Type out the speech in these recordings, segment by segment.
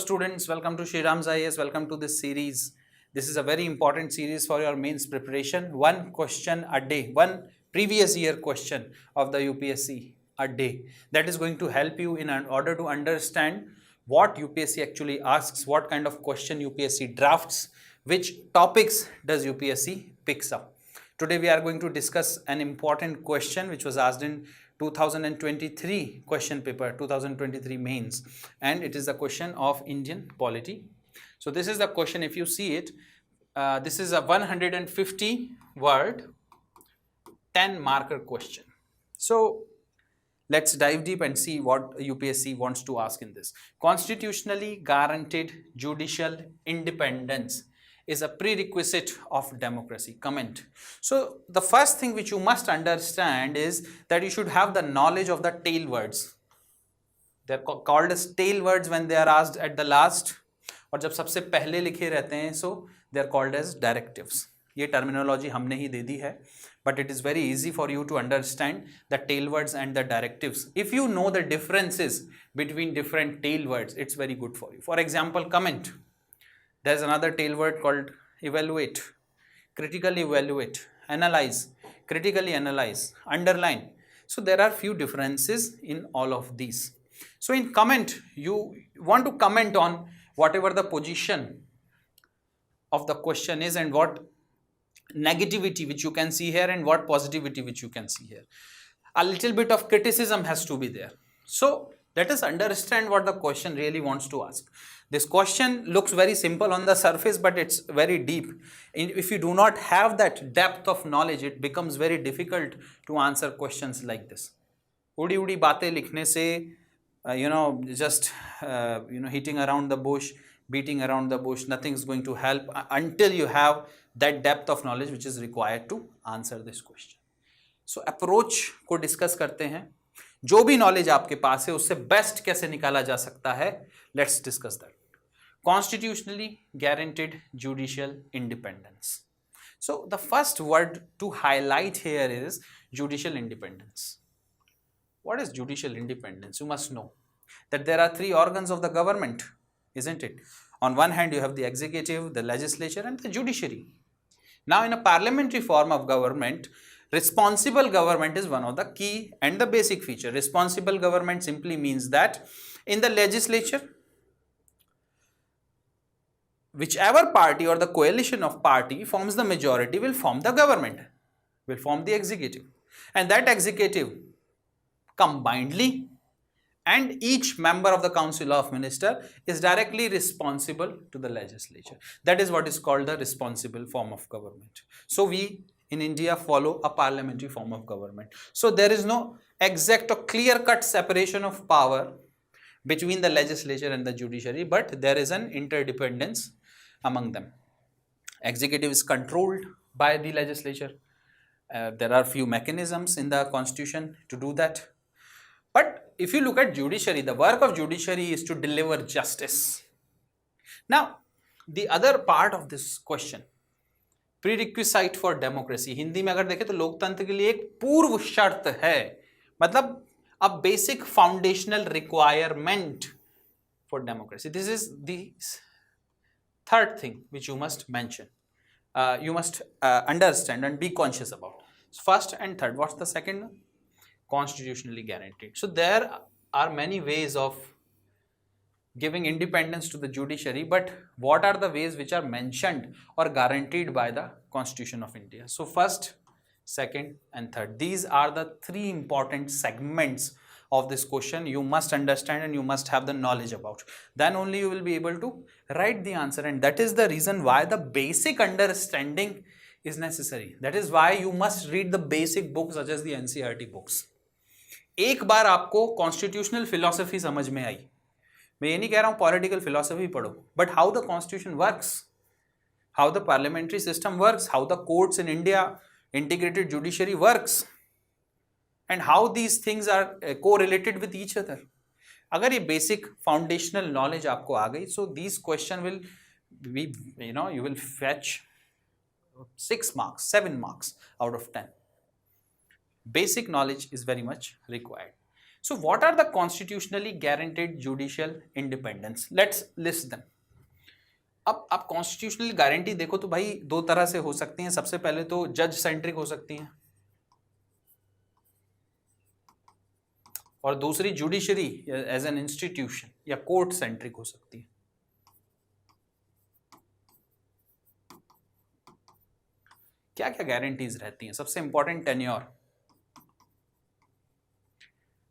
students, welcome to SRIRAM's IAS. Welcome to this series. This is a very important series for your mains preparation. One question a day, one previous year question of the UPSC a day. That is going to help you in order to understand what UPSC actually asks, what kind of question UPSC drafts, which topics does UPSC picks up. Today we are going to discuss an important question which was asked in 2023 question paper, 2023 mains, and it is the question of Indian polity. So this is the question. If you see it, this is a 150 word 10 marker question. So let's dive deep and see what UPSC wants to ask in this. Constitutionally guaranteed judicial independence is a prerequisite of democracy. Comment. So the first thing which you must understand is that you should have the knowledge of the tail words. They are called as tail words when they are asked at the last, और जब सबसे पहले लिखे रहते हैं, so they are called as directives. ये terminology हमने ही दे दी है, but it is very easy for you to understand the tail words and the directives. If you know the differences between different tail words, it's very good for you. For example, comment. There's another tail word called evaluate, critically evaluate, analyze, critically analyze, underline. So there are few differences in all of these. So in comment, you want to comment on whatever the position of the question is and what negativity which you can see here and what positivity which you can see here. A little bit of criticism has to be there. So let us understand what the question really wants to ask. This question looks very simple on the surface, but it's very deep. If you do not have that depth of knowledge, it becomes very difficult to answer questions like this. Udi udi batein likhne se, just hitting around the bush, beating around the bush, nothing is going to help until you have that depth of knowledge which is required to answer this question. So approach को discuss करते हैं. जो भी knowledge आपके पास है उससे best कैसे निकाला जा सकता है, let's discuss that. Constitutionally guaranteed judicial independence. So the first word to highlight here is judicial independence. What is judicial independence? You must know that there are three organs of the government, isn't it? On one hand, you have the executive, the legislature, and the judiciary. Now, in a parliamentary form of government, responsible government is one of the key and the basic feature. Responsible government simply means that in the legislature, whichever party or the coalition of party forms the majority will form the government, will form the executive. And that executive combinedly and each member of the Council of Ministers is directly responsible to the legislature. That is what is called the responsible form of government. So we in India follow a parliamentary form of government. So there is no exact or clear-cut separation of power between the legislature and the judiciary, but there is an interdependence among them. Executive is controlled by the legislature. There are few mechanisms in the constitution to do that. But if you look at judiciary, the work of judiciary is to deliver justice. Now, the other part of this question, prerequisite for democracy. Hindi में अगर देखें तो लोकतंत्र के लिए एक पूर्व शर्त है, मतलब a basic foundational requirement for democracy. This is the third thing which you must mention. You must understand and be conscious about. First and third. What's the second one? Constitutionally guaranteed. So there are many ways of giving independence to the judiciary, but what are the ways which are mentioned or guaranteed by the Constitution of India? So first, second and third. These are the three important segments of this question you must understand and you must have the knowledge about. Then only you will be able to write the answer, and that is the reason why the basic understanding is necessary. That is why you must read the basic books such as the NCERT books. एक बार आपको constitutional philosophy समझ में आई, मैं ये नहीं कह रहा हूं पॉलिटिकल फिलॉसफी पढ़ो, but how the constitution works, how the parliamentary system works, how the courts in India, integrated judiciary works, and how these things are correlated with each other. अगर ये बेसिक फाउंडेशनल नॉलेज आपको आ गई, so these question will be, you will fetch 6 marks, 7 marks out of 10. Basic knowledge is very much required. So what are the constitutionally guaranteed judicial independence? Let's list them. अब आप constitutional guarantee देखो तो भाई दो तरह से हो सकती हैं. सबसे पहले तो जज सेंट्रिक हो सकती हैं और दूसरी जुडिशरी एज एन इंस्टीट्यूशन या कोर्ट सेंट्रिक हो सकती है. क्या क्या गारंटीज रहती हैं? सबसे इंपॉर्टेंट टेन्योर.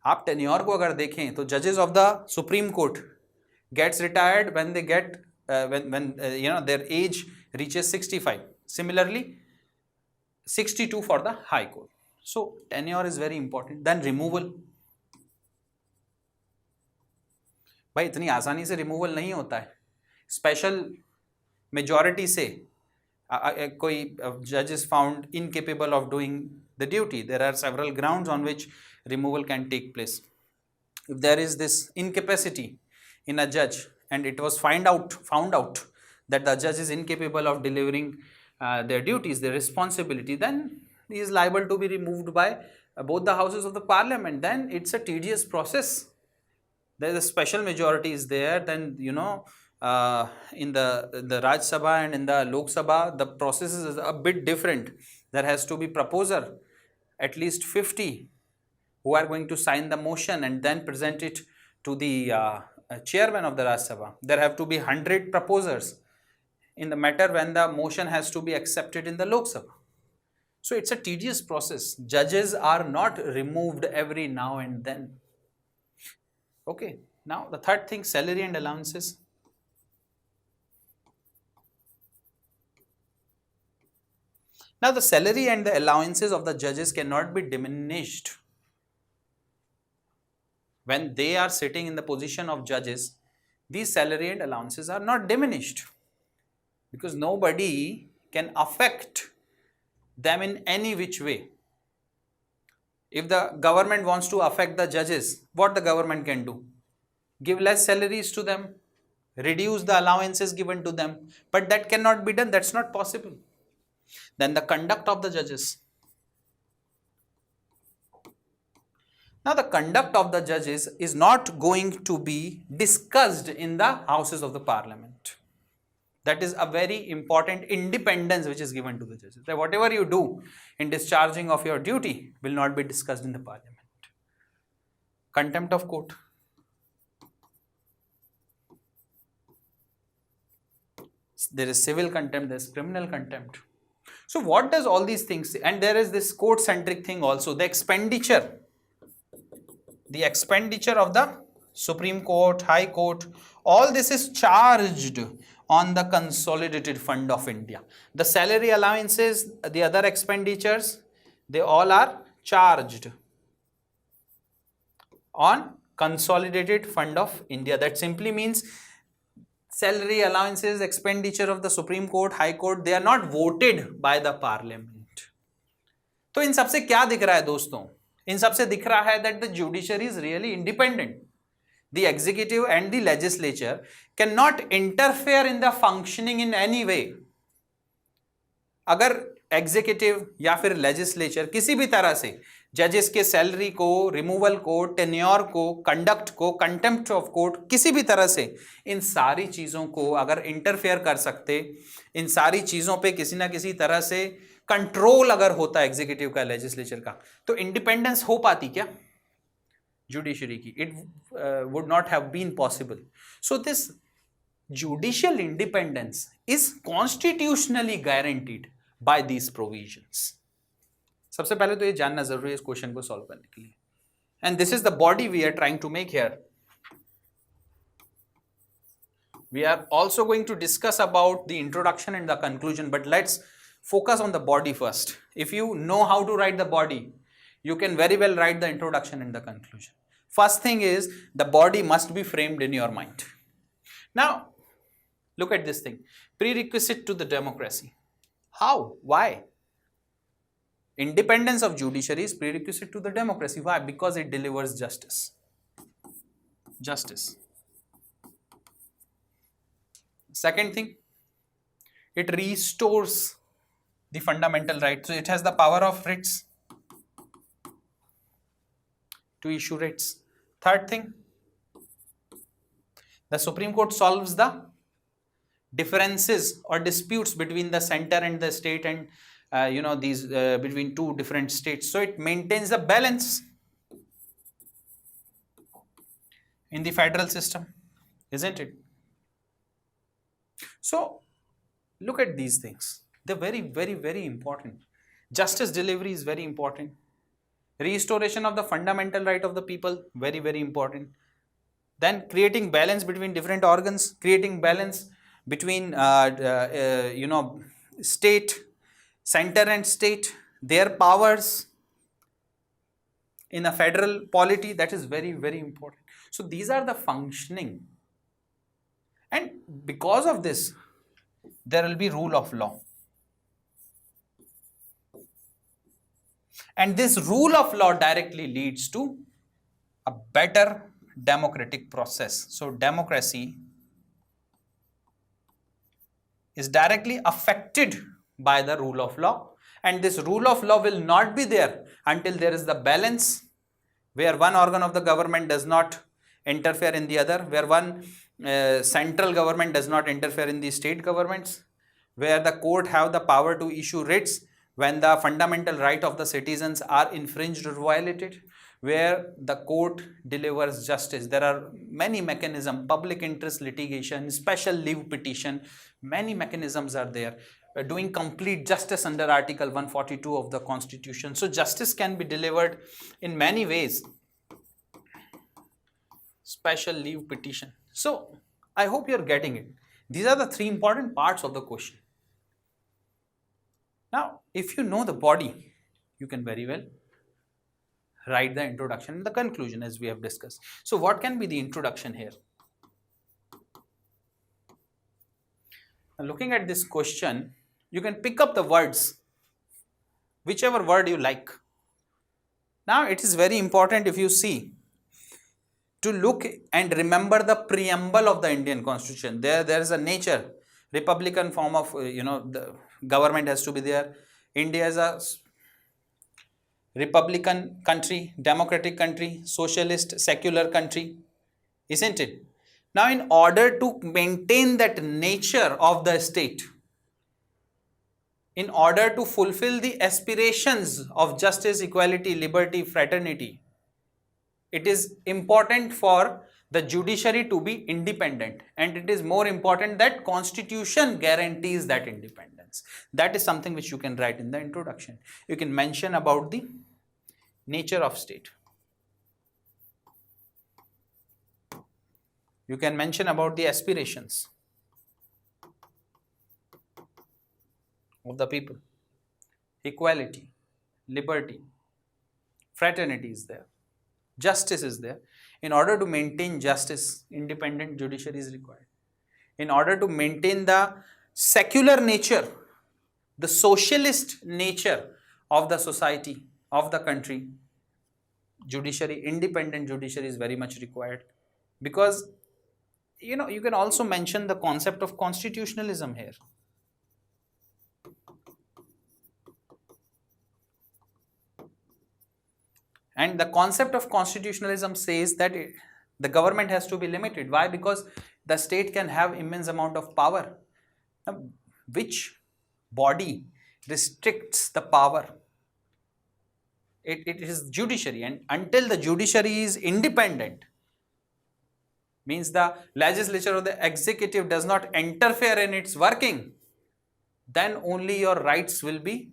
आप टेन्योर को अगर देखें तो जजेस of the Supreme Court gets retired when they get when their age reaches 65. Similarly 62 for the high court. So tenure is very important. Then removal. भाई इतनी आसानी से रिमूवल नहीं होता है. स्पेशल मेजॉरिटी से कोई जज is found incapable of doing the duty. There are several grounds on which removal can take place. If there is this incapacity in a judge and it was found out that the judge is incapable of delivering their duties, their responsibility, then he is liable to be removed by both the houses of the parliament. Then it's a tedious process. There is a special majority is there. Then in the Raj Sabha and in the Lok Sabha, the process is a bit different. There has to be proposer, at least 50 who are going to sign the motion and then present it to the chairman of the Raj Sabha. There have to be 100 proposers in the matter when the motion has to be accepted in the Lok Sabha. So it's a tedious process. Judges are not removed every now and then. Okay. Now the third thing, salary and allowances. Now the salary and the allowances of the judges cannot be diminished. When they are sitting in the position of judges, these salary and allowances are not diminished because nobody can affect them in any which way. If the government wants to affect the judges, what the government can do? Give less salaries to them, reduce the allowances given to them, but that cannot be done. That's not possible. Then the conduct of the judges. Now the conduct of the judges is not going to be discussed in the houses of the parliament. That is a very important independence which is given to the judges. That whatever you do in discharging of your duty will not be discussed in the parliament. Contempt of court. There is civil contempt, there is criminal contempt. So what does all these things say? And there is this court centric thing also, the expenditure. The expenditure of the Supreme Court, High Court, all this is charged on the consolidated fund of India. The salary allowances, the other expenditures, they all are charged on consolidated fund of India. That simply means salary allowances, expenditure of the Supreme Court, High Court, they are not voted by the parliament. तो इन सबसे क्या दिख रहा है दोस्तों? इन सबसे दिख रहा है that the judiciary is really independent. The executive and the legislature cannot interfere in the functioning in any way. अगर एग्जीक्यूटिव या फिर लेजिस्लेचर किसी भी तरह से जजेस के सैलरी को, रिमूवल को, टेन्योर को, कंडक्ट को, कंटेम्प्ट ऑफ कोर्ट, किसी भी तरह से इन सारी चीज़ों को अगर इंटरफेयर कर सकते, इन सारी चीज़ों पे किसी ना किसी तरह से कंट्रोल अगर होता एग्जीक्यूटिव का, लेजिस्लेचर का, तो इंडिपेंडेंस हो पाती क्या जुडिशरी की? It would not have been possible. So this judicial independence is constitutionally guaranteed by these provisions. सबसे पहले तो ये जानना जरूरी है इस क्वेश्चन को सॉल्व करने के लिए. And this is the body we are trying to make here. We are also going to discuss about the introduction and the conclusion, but let's focus on the body first. If you know how to write the body, you can very well write the introduction and the conclusion. First thing is, the body must be framed in your mind. Now, look at this thing. Prerequisite to the democracy. How? Why? Independence of judiciary is prerequisite to the democracy. Why? Because it delivers justice. Justice. Second thing, it restores the fundamental right. So it has the power of writs. to issue writs. Third thing, the Supreme Court solves the differences or disputes between the center and the state, and these between two different states. So it maintains the balance in the federal system, isn't it? So look at these things. They're very, very, very important. Justice delivery is very important. Restoration of the fundamental right of the people, very, very important. Then creating balance between different organs, creating balance between state, center and state, their powers in a federal polity, that is very, very important. So these are the functioning, and because of this there will be rule of law, and this rule of law directly leads to a better democratic process. So democracy is directly affected by the rule of law, and this rule of law will not be there until there is the balance where one organ of the government does not interfere in the other, where one central government does not interfere in the state governments, where the court have the power to issue writs when the fundamental right of the citizens are infringed or violated, where the court delivers justice. There are many mechanisms, public interest litigation, special leave petition, many mechanisms are there. Doing complete justice under Article 142 of the Constitution. So justice can be delivered in many ways. Special leave petition. So I hope you are getting it. These are the three important parts of the question. Now, if you know the body, you can very well write the introduction and the conclusion as we have discussed. So what can be the introduction here? Now, looking at this question, you can pick up the words, whichever word you like. Now it is very important, if you see, to look and remember the preamble of the Indian Constitution. There is a nature, republican form of the government has to be there. India is a republican country, democratic country, socialist, secular country, isn't it? Now in order to maintain that nature of the state, in order to fulfill the aspirations of justice, equality, liberty, fraternity, it is important for the judiciary to be independent, and it is more important that Constitution guarantees that independence. That is something which you can write in the introduction. You can mention about the nature of state. You can mention about the aspirations of the people. Equality, liberty, fraternity is there. Justice is there. In order to maintain justice, independent judiciary is required. In order to maintain the secular nature, the socialist nature of the society, of the country, judiciary, independent judiciary is very much required. Because you can also mention the concept of constitutionalism here. And the concept of constitutionalism says that the government has to be limited. Why? Because the state can have immense amount of power. Now, which body restricts the power? It is judiciary, and until the judiciary is independent, means the legislature or the executive does not interfere in its working, then only your rights will be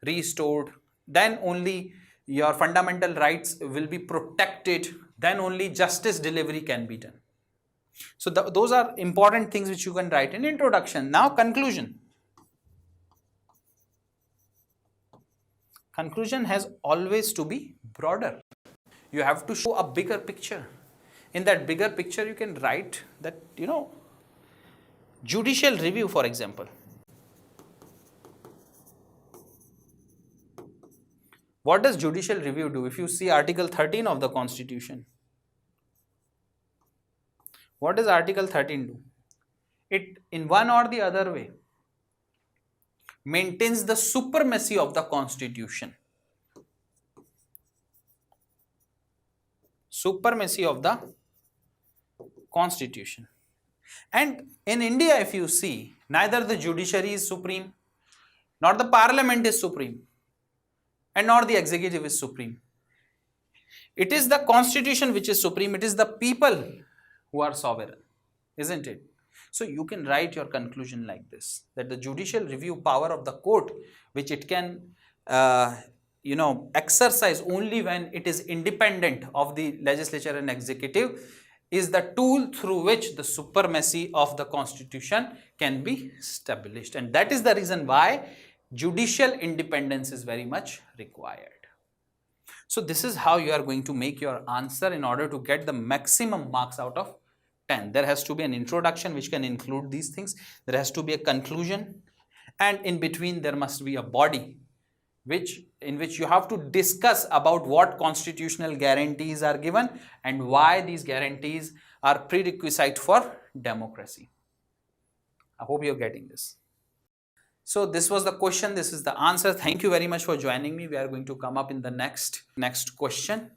restored, then only your fundamental rights will be protected, then only justice delivery can be done. So those are important things which you can write in introduction. Now conclusion. Conclusion has always to be broader. You have to show a bigger picture. In that bigger picture, you can write that, judicial review, for example. What does judicial review do? If you see Article 13 of the Constitution, what does Article 13 do? It, in one or the other way, maintains the supremacy of the Constitution. supremacy of the constitution. And in India, if you see, neither the judiciary is supreme, nor the parliament is supreme, and nor the executive is supreme. It is the constitution which is supreme. It is the people who are sovereign, isn't it? So you can write your conclusion like this, that the judicial review power of the court, which it can exercise only when it is independent of the legislature and executive, is the tool through which the supremacy of the constitution can be established. And that is the reason why judicial independence is very much required. So this is how you are going to make your answer in order to get the maximum marks out of 10. There has to be an introduction which can include these things. There has to be a conclusion, and in between there must be a body in which you have to discuss about what constitutional guarantees are given and why these guarantees are prerequisite for democracy. I hope you're getting this. So this was the question, this is the answer. Thank you very much for joining me. We are going to come up in the next question.